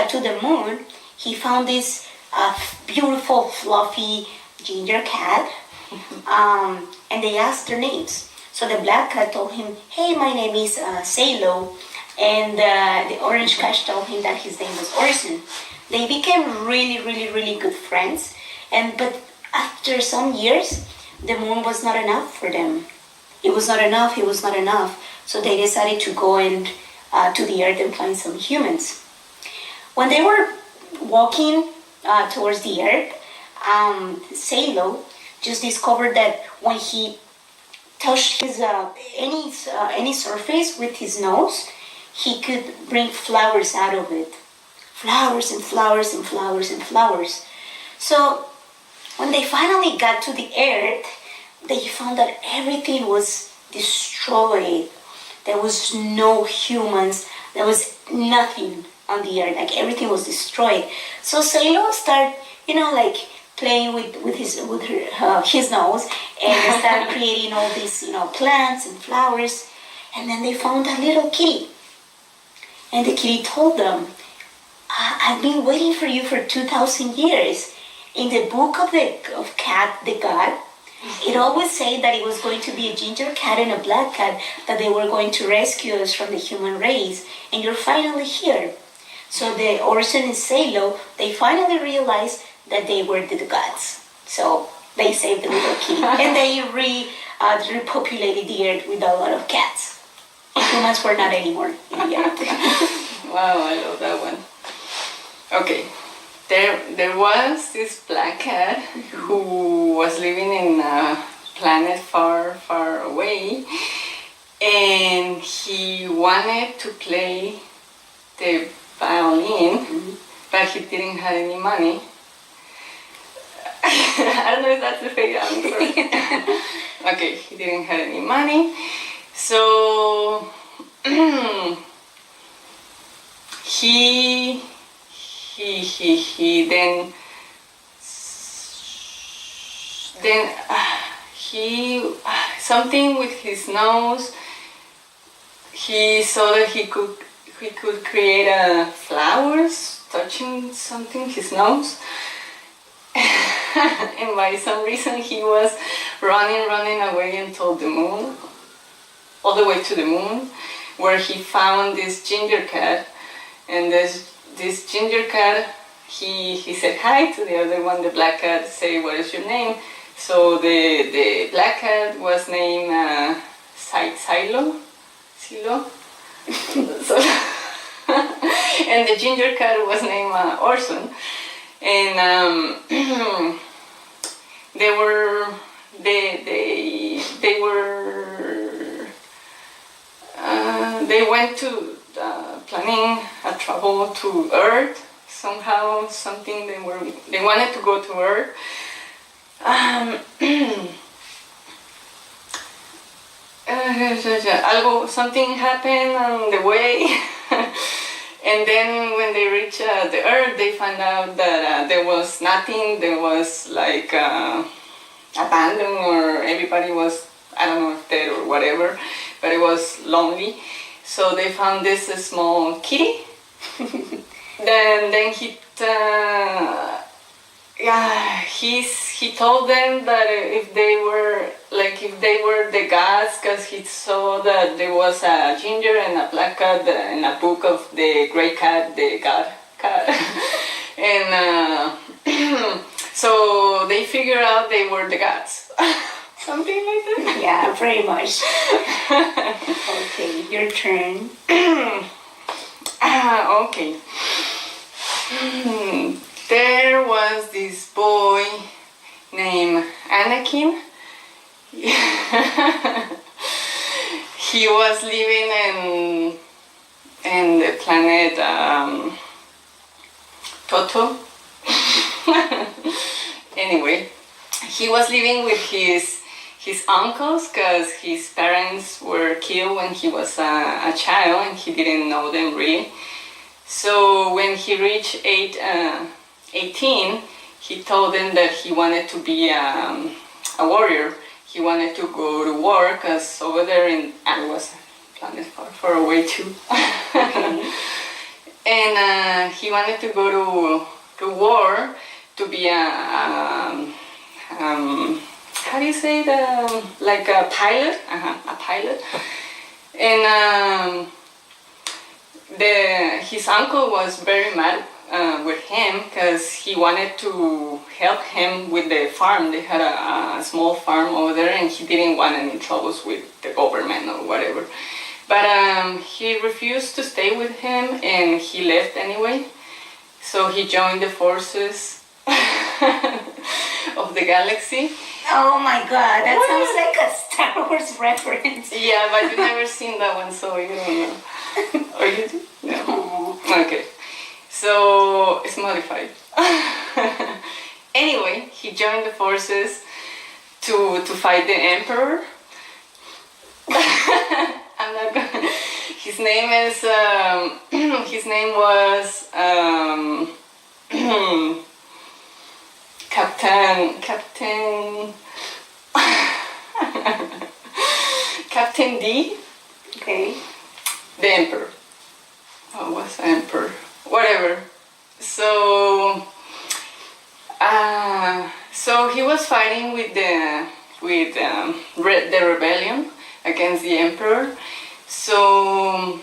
got to the moon, he found this beautiful, fluffy ginger cat, and they asked their names. So the black cat told him, "Hey, my name is Salo," and the orange cat told him that his name was Orson. They became really, really, really good friends, but after some years, the moon was not enough for them. It was not enough. It was not enough. So they decided to go and to the earth and find some humans. When they were walking towards the earth, Salo just discovered that when he touched his any surface with his nose, he could bring flowers out of it. Flowers and flowers and flowers and flowers. So when they finally got to the earth, they found that everything was destroyed. There was no humans. There was nothing on the earth. Like everything was destroyed. So Salo started, playing with his nose and started creating all these, plants and flowers. And then they found a little kitty. And the kitty told them, "I've been waiting for you for 2,000 years. In the book of cat, the god, it always said that it was going to be a ginger cat and a black cat, that they were going to rescue us from the human race, and you're finally here." So the Orson and Salo, they finally realized that they were the gods. So they saved the little kitty, and they repopulated the earth with a lot of cats. Humans were not anymore in the earth. Wow, I love that one. Okay. There was this black cat who was living in a planet far, far away, and he wanted to play the violin, but he didn't have any money. I don't know if that's the fake answer. Okay, he didn't have any money, so he something with his nose. He saw that he could create flowers touching something, his nose. And by some reason he was running away until the moon, all the way to the moon, where he found this ginger cat. And this ginger cat, he said hi to the other one, the black cat, say, "What is your name?" So the black cat was named Silo. So, and the ginger cat was named Orson. And they went to planning a travel to Earth. Somehow, something they wanted to go to Earth. Something happened on the way. And then when they reached the Earth, they found out that there was nothing. There was like abandoned, or everybody was, I don't know if dead or whatever, but it was lonely. So they found this small kitty. Then he told them that if they were the gods, because he saw that there was a ginger and a black cat in a book of the great cat, the god cat. And so they figured out they were the gods. Something like that? Yeah, pretty much. Okay, your turn. Okay. There was this boy named Anakin. He was living in the planet Toto. Anyway, he was living with his uncles, because his parents were killed when he was a child and he didn't know them really. So when he reached 18, he told them that he wanted to be a warrior. He wanted to go to war, because over there in, it was a planet far, far away too. and he wanted to go to war to be how do you say like a pilot? A pilot. And his uncle was very mad with him because he wanted to help him with the farm. They had a small farm over there, and he didn't want any troubles with the government or whatever. But he refused to stay with him, and he left anyway. So he joined the forces of the galaxy. Oh my God, that sounds like a Star Wars reference. Yeah, but you've never seen that one, so you don't know. Or you do? No. Okay. So it's modified. Anyway, he joined the forces to fight the Emperor. I'm not gonna. His name is. His name was Captain D. Okay. The Emperor. Oh, what's Emperor? Whatever. So he was fighting with the rebellion against the Emperor. So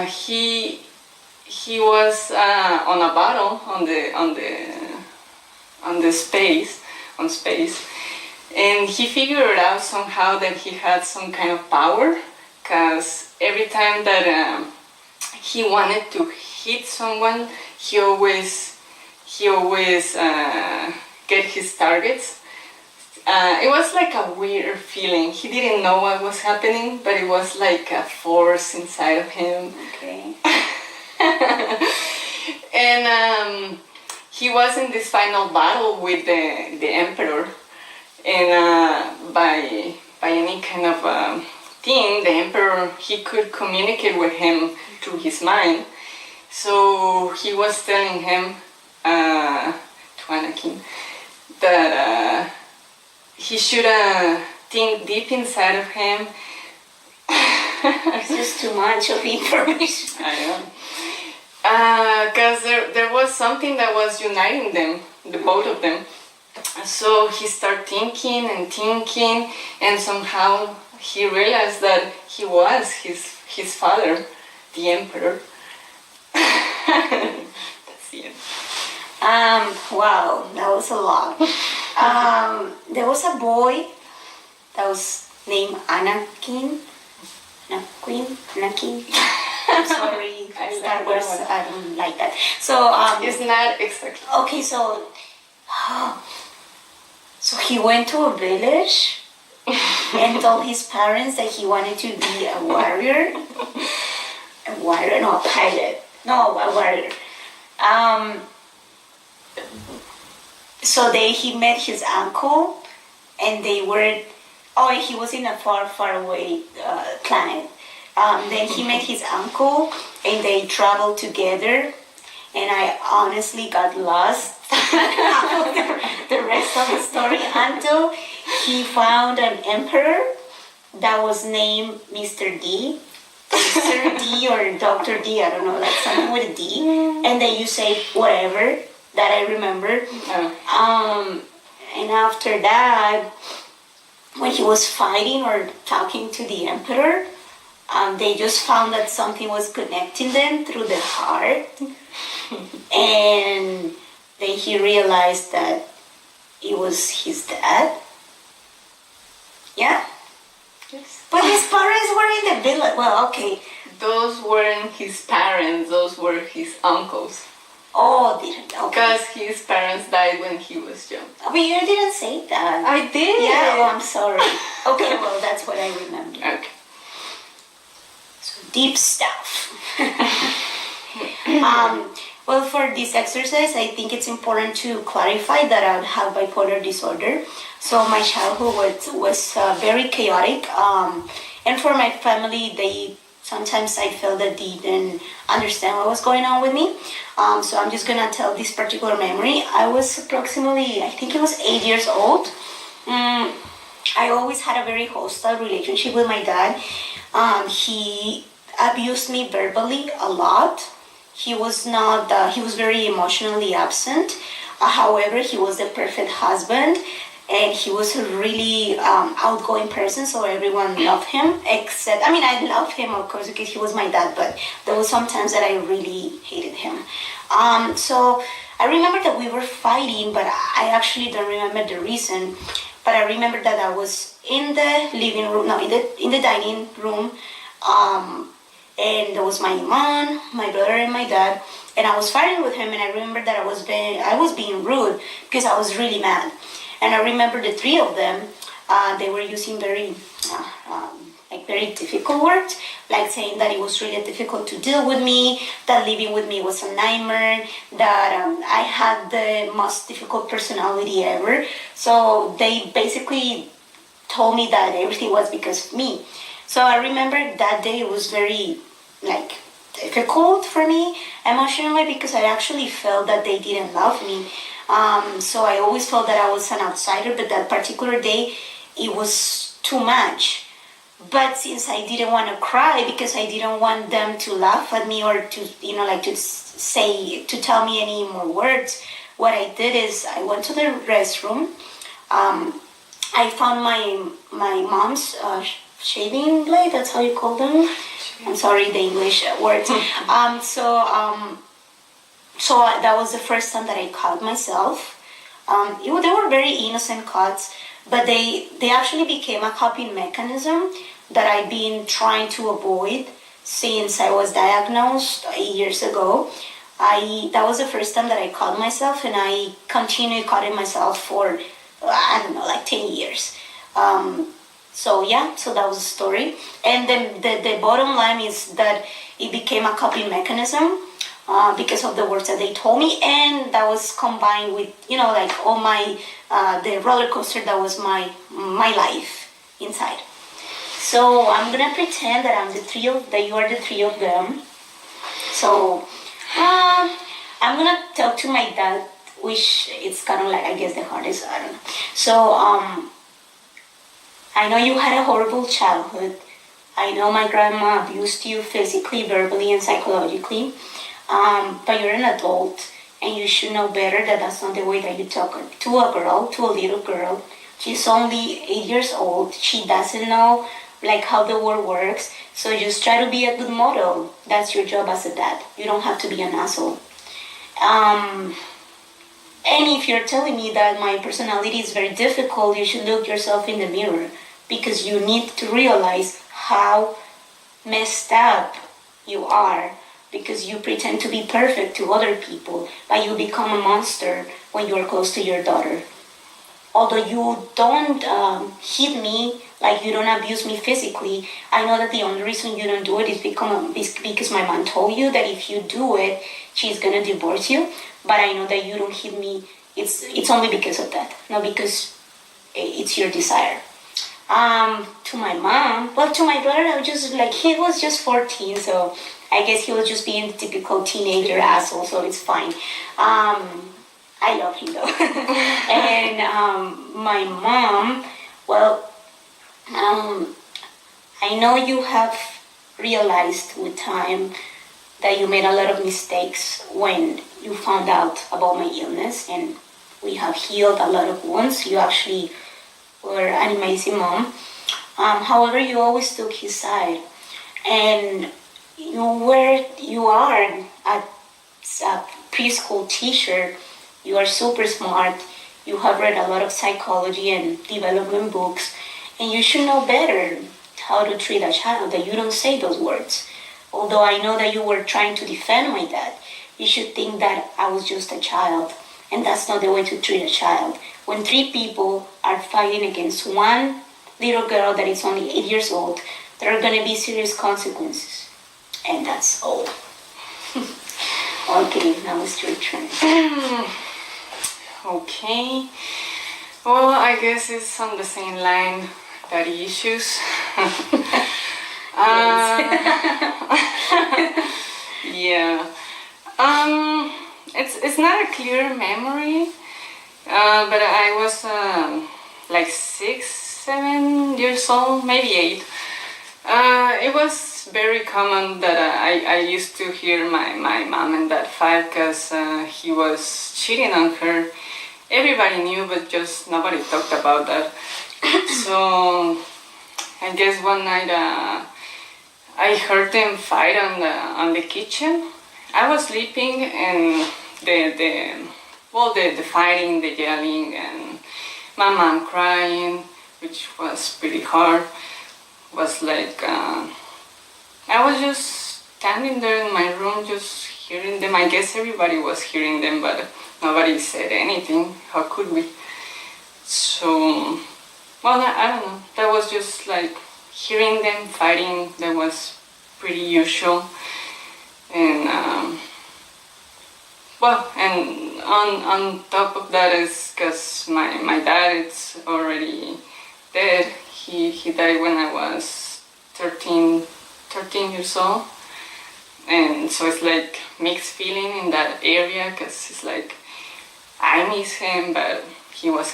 he was on a battle on space, and he figured out somehow that he had some kind of power, because every time that he wanted to hit someone, he always get his targets. It was like a weird feeling. He didn't know what was happening, but it was like a force inside of him. Okay. And he was in this final battle with the Emperor, and by any kind of thing, the Emperor, he could communicate with him through his mind. So he was telling him, to Anakin, that he should think deep inside of him. It's just too much of information. I know. Because there was something that was uniting them, the both of them. So he started thinking, and somehow he realized that he was his father, the Emperor. That's the end. Wow, that was a lot. There was a boy that was named Anakin. I'm sorry, Star Wars, I don't like that. So, it's not exactly. okay, so he went to a village and told his parents that he wanted to be a warrior. No, a pilot. No, a warrior. So he met his uncle, and they were. Oh, he was in a far, far away planet. Then he met his uncle, and they traveled together. And I honestly got lost the rest of the story until he found an emperor that was named Mr. D. Sir D or Dr. D, I don't know, like something with a D. And then you say whatever that I remember. And after that, when he was fighting or talking to the emperor, they just found that something was connecting them through the heart. And then he realized that it was his dad. Yeah? Yes. But his parents were in the village. Well, okay. Those weren't his parents, those were his uncles. Oh, didn't. Okay. Because his parents died when he was young. I mean, you didn't say that. I did. Yeah, oh, I'm sorry. Okay, well, that's what I remember. Okay. So deep stuff. Well, for this exercise, I think it's important to clarify that I have bipolar disorder. So my childhood was very chaotic. And for my family, sometimes I felt that they didn't understand what was going on with me. So I'm just gonna tell this particular memory. I was approximately, I think it was 8 years old. I always had a very hostile relationship with my dad. He abused me verbally a lot. He was not. He was very emotionally absent. However, he was the perfect husband, and he was a really outgoing person. So everyone loved him. Except, I mean, I loved him of course because he was my dad. But there was some times that I really hated him. So I remember that we were fighting, but I actually don't remember the reason. But I remember that I was in the living room, no, in the dining room. And there was my mom, my brother, and my dad, and I was fighting with him. And I remember that I was being rude because I was really mad. And I remember the three of them, they were using very difficult words, like saying that it was really difficult to deal with me, that living with me was a nightmare, that I had the most difficult personality ever. So they basically told me that everything was because of me. So I remember that day was very difficult for me emotionally because I actually felt that they didn't love me. So I always felt that I was an outsider, but that particular day it was too much. But since I didn't want to cry because I didn't want them to laugh at me or to tell me any more words, what I did is I went to the restroom. I found my mom's shaving blade. That's how you call them. I'm sorry, the English words. So that was the first time that I cut myself. They were very innocent cuts, but they actually became a coping mechanism that I've been trying to avoid since I was diagnosed 8 years ago. That was the first time that I cut myself, and I continued cutting myself for 10 years. So that was the story. And then the bottom line is that it became a coping mechanism because of the words that they told me, and that was combined with all my the roller coaster that was my life inside. So I'm gonna pretend that you are the three of them. So I'm gonna talk to my dad, which it's kind of I guess the hardest. I don't know. So I know you had a horrible childhood. I know my grandma abused you physically, verbally, and psychologically. But you're an adult, and you should know better that that's not the way that you talk to a little girl. She's only 8 years old. She doesn't know how the world works. So just try to be a good model. That's your job as a dad. You don't have to be an asshole. And if you're telling me that my personality is very difficult, you should look yourself in the mirror because you need to realize how messed up you are because you pretend to be perfect to other people, but you become a monster when you are close to your daughter. Although you don't hit me, you don't abuse me physically, I know that the only reason you don't do it is because my mom told you that if you do it, she's gonna divorce you. But I know that you don't hit me. It's only because of that, not because it's your desire. To my mom, to my brother, I was just he was just 14, so I guess he was just being the typical teenager asshole, so it's fine. I love him though. And my mom, I know you have realized with time that you made a lot of mistakes when you found out about my illness, and we have healed a lot of wounds. You actually were an amazing mom. However, you always took his side, and where you are at a preschool teacher, you are super smart. You have read a lot of psychology and development books, and you should know better how to treat a child, that you don't say those words. Although I know that you were trying to defend my dad, you should think that I was just a child, and that's not the way to treat a child. When three people are fighting against one little girl that is only 8 years old, there are going to be serious consequences. And that's all. Okay, now it's your turn. Okay. Well, I guess it's on the same line, daddy issues. Yeah. It's not a clear memory, but I was 6, 7 years old, maybe 8. It was very common that I used to hear my mom and dad fight because he was cheating on her. Everybody knew, but just nobody talked about that. So I guess one night I heard them fight on the kitchen. I was sleeping and the fighting, the yelling, and my mom crying, which was pretty hard. Was like I was just standing there in my room, just hearing them. I guess everybody was hearing them, but nobody said anything. How could we? So, well, I don't know. That was just like hearing them fighting. That was pretty usual, and and on top of that is because my dad is already dead. He died when I was 13 years old, and so it's like mixed feeling in that area because it's like I miss him, but he was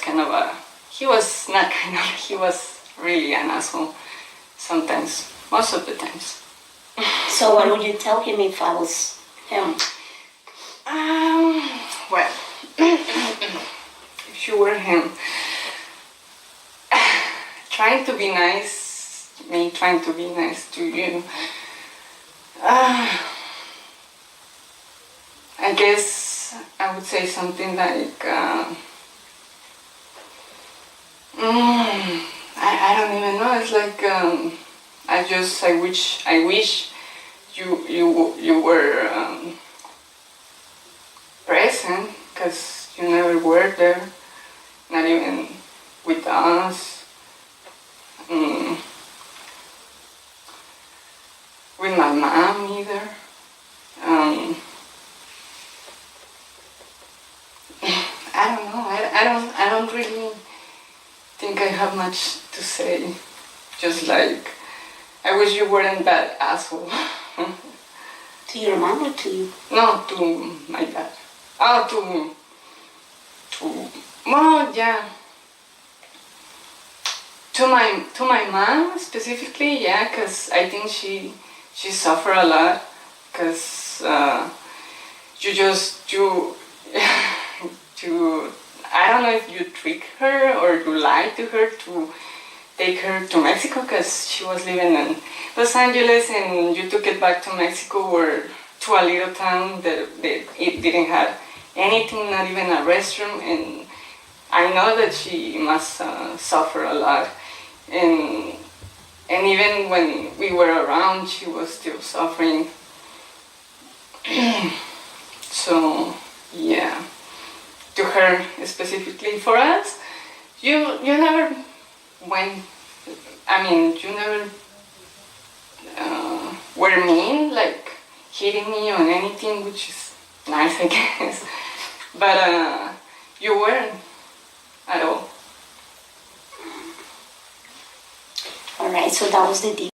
he was really an asshole sometimes, most of the times. So what would you tell him if I was him? Well, if you were him, trying to be nice, me trying to be nice to you, I guess I would say something like, I don't even know. It's like I wish you were present because you never were there, not even with us. With my mom either. I don't know. I don't really think I have much to say. Just like I wish you weren't that asshole. To your mom or to you? No, to my dad. Oh, well, yeah. To my mom specifically, yeah, because I think she suffered a lot, because you I don't know if you trick her or you lied to her to take her to Mexico, because she was living in Los Angeles and you took it back to Mexico or to a little town that it didn't have anything, not even a restroom, and I know that she must suffer a lot. And even when we were around, she was still suffering. So yeah, to her specifically. For us, you never went. I mean, you never were mean, like hitting me on anything, which is nice, I guess. But you weren't at all. All right, so that was the